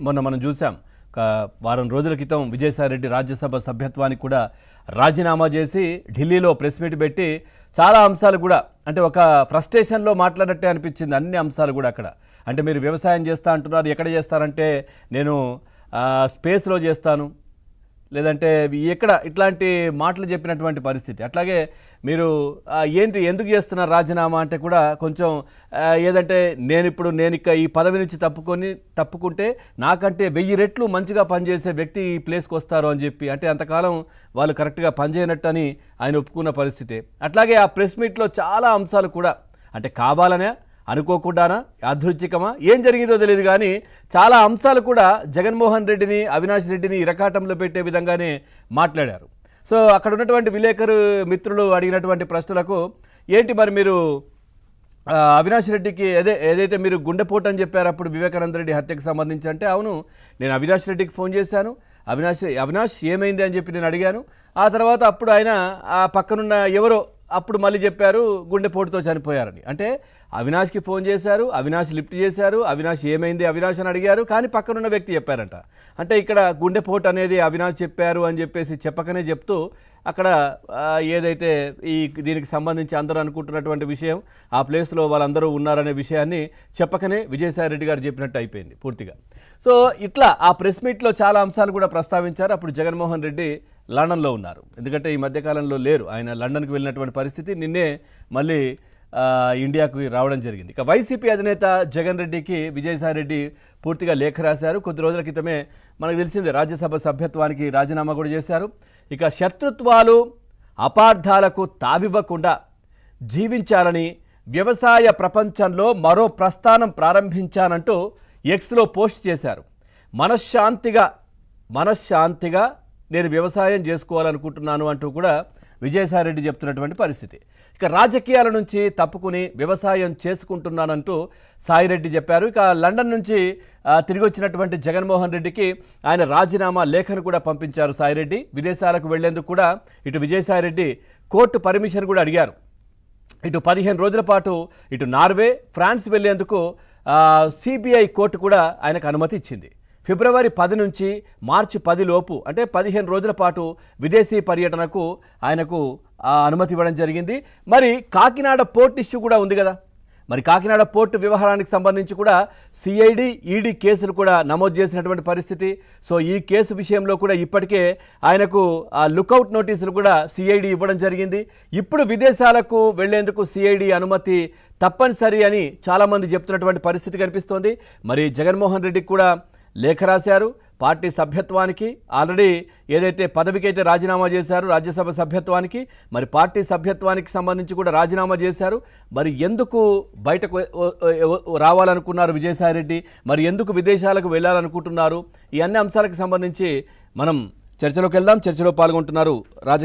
మొన్న మనం చూసాం వారం రోజుల క్రితం విజయసాయిరెడ్డి రాజ్యసభ సభ్యత్వానికి కూడా రాజీనామా చేసి ఢిల్లీలో ప్రెస్ మీట్ పెట్టి చాలా అంశాలు కూడా అంటే ఒక ఫ్రస్ట్రేషన్లో మాట్లాడట్టే అనిపించింది. అన్ని అంశాలు కూడా అక్కడ అంటే మీరు వ్యవసాయం చేస్తా అంటున్నారు, ఎక్కడ చేస్తారంటే నేను స్పేస్లో చేస్తాను, లేదంటే ఎక్కడ ఇట్లాంటి మాటలు చెప్పినటువంటి పరిస్థితి. అట్లాగే మీరు ఏంటి ఎందుకు చేస్తున్నారు రాజీనామా అంటే కూడా కొంచెం ఏదంటే నేను ఇక ఈ పదవి నుంచి తప్పుకుంటే నాకంటే 1000 రెట్లు మంచిగా పనిచేసే వ్యక్తి ఈ ప్లేస్కి వస్తారు అని చెప్పి, అంటే అంతకాలం వాళ్ళు కరెక్ట్గా పనిచేయనట్టు అని ఆయన ఒప్పుకున్న పరిస్థితి. అట్లాగే ఆ ప్రెస్ మీట్లో చాలా అంశాలు కూడా అంటే కావాలనే అనుకోకుండానా యాదృచ్ఛికమా ఏం జరిగిందో తెలియదు కానీ చాలా అంశాలు కూడా జగన్మోహన్ రెడ్డిని అవినాష్ రెడ్డిని ఇరకాటంలో పెట్టే విధంగానే మాట్లాడారు. సో అక్కడ ఉన్నటువంటి విలేకరు మిత్రులు అడిగినటువంటి ప్రశ్నలకు ఏంటి మరి మీరు అవినాష్ రెడ్డికి ఏదైతే మీరు గుండెపోటు అని చెప్పారు అప్పుడు వివేకానంద రెడ్డి హత్యకు సంబంధించి అంటే అవును నేను అవినాష్ రెడ్డికి ఫోన్ చేశాను, అవినాష్ ఏమైంది అని చెప్పి నేను అడిగాను. ఆ తర్వాత అప్పుడు ఆయన ఆ పక్కనున్న ఎవరో అప్పుడు మళ్ళీ చెప్పారు గుండెపోటుతో చనిపోయారని. అంటే అవినాష్కి ఫోన్ చేశారు, అవినాష్ లిఫ్ట్ చేశారు, అవినాష్ ఏమైంది అవినాష్ అని అడిగారు, కానీ పక్కనున్న వ్యక్తి చెప్పారంట. అంటే ఇక్కడ గుండెపోటు అనేది అవినాష్ చెప్పారు అని చెప్పేసి చెప్పకనే చెప్తూ అక్కడ ఏదైతే దీనికి సంబంధించి అందరూ అనుకుంటున్నటువంటి విషయం ఆ ప్లేస్లో వాళ్ళందరూ ఉన్నారనే విషయాన్ని చెప్పకనే విజయసాయిరెడ్డి గారు చెప్పినట్టు అయిపోయింది పూర్తిగా. సో ఇట్లా ఆ ప్రెస్ మీట్లో చాలా అంశాలు కూడా ప్రస్తావించారు. అప్పుడు జగన్మోహన్ రెడ్డి లండన్లో ఉన్నారు, ఎందుకంటే ఈ మధ్యకాలంలో లేరు, ఆయన లండన్కి వెళ్ళినటువంటి పరిస్థితి. నిన్నే మళ్ళీ ఇండియాకు రావడం జరిగింది. ఇక వైసీపీ అధినేత జగన్ రెడ్డికి విజయసాయిరెడ్డి పూర్తిగా లేఖ రాశారు. కొద్ది రోజుల క్రితమే మనకు తెలిసిందే రాజ్యసభ సభ్యత్వానికి రాజీనామా కూడా చేశారు. ఇక శత్రుత్వాలు అపార్థాలకు తావివ్వకుండా జీవించాలని వ్యవసాయ ప్రపంచంలో మరో ప్రస్థానం ప్రారంభించానంటూ ఎక్స్లో పోస్ట్ చేశారు. మనశ్శాంతిగా నేను వ్యవసాయం చేసుకోవాలనుకుంటున్నాను అంటూ కూడా విజయసాయిరెడ్డి చెప్తున్నటువంటి పరిస్థితి. ఇక రాజకీయాల నుంచి తప్పుకుని వ్యవసాయం చేసుకుంటున్నానంటూ సాయిరెడ్డి చెప్పారు. ఇక లండన్ నుంచి తిరిగి వచ్చినటువంటి జగన్మోహన్ రెడ్డికి ఆయన రాజీనామా లేఖను కూడా పంపించారు సాయిరెడ్డి. విదేశాలకు వెళ్లేందుకు కూడా ఇటు విజయసాయిరెడ్డి కోర్టు పర్మిషన్ కూడా అడిగారు. ఇటు 15 రోజుల పాటు ఇటు నార్వే, ఫ్రాన్స్ వెళ్లేందుకు సిబిఐ కోర్టు కూడా ఆయనకు అనుమతి ఇచ్చింది. ఫిబ్రవరి 10 నుంచి మార్చి 10 లోపు అంటే 15 రోజుల పాటు విదేశీ పర్యటనకు ఆయనకు అనుమతి ఇవ్వడం జరిగింది. మరి కాకినాడ పోర్ట్ ఇష్యూ కూడా ఉంది కదా, మరి కాకినాడ పోర్టు వ్యవహారానికి సంబంధించి కూడా సిఐడి, ఈడీ కేసులు కూడా నమోదు చేసినటువంటి పరిస్థితి. సో ఈ కేసు విషయంలో కూడా ఇప్పటికే ఆయనకు లుకౌట్ నోటీసులు కూడా సిఐడి ఇవ్వడం జరిగింది. ఇప్పుడు విదేశాలకు వెళ్లేందుకు సిఐడి అనుమతి తప్పనిసరి అని చాలామంది చెప్తున్నటువంటి పరిస్థితి కనిపిస్తోంది. మరి జగన్మోహన్ రెడ్డికి కూడా లేఖ రాశారు. పార్టీ సభ్యత్వానికి ఆల్రెడీ ఏదైతే పదవికైతే రాజీనామా చేశారు రాజ్యసభ సభ్యత్వానికి, మరి పార్టీ సభ్యత్వానికి సంబంధించి కూడా రాజీనామా చేశారు. మరి ఎందుకు బయటకు రావాలనుకున్నారు విజయసాయిరెడ్డి, మరి ఎందుకు విదేశాలకు వెళ్ళాలనుకుంటున్నారు, ఈ అన్ని అంశాలకు సంబంధించి మనం చర్చలోకి వెళ్దాం. చర్చలో పాల్గొంటున్నారు రాజకీయ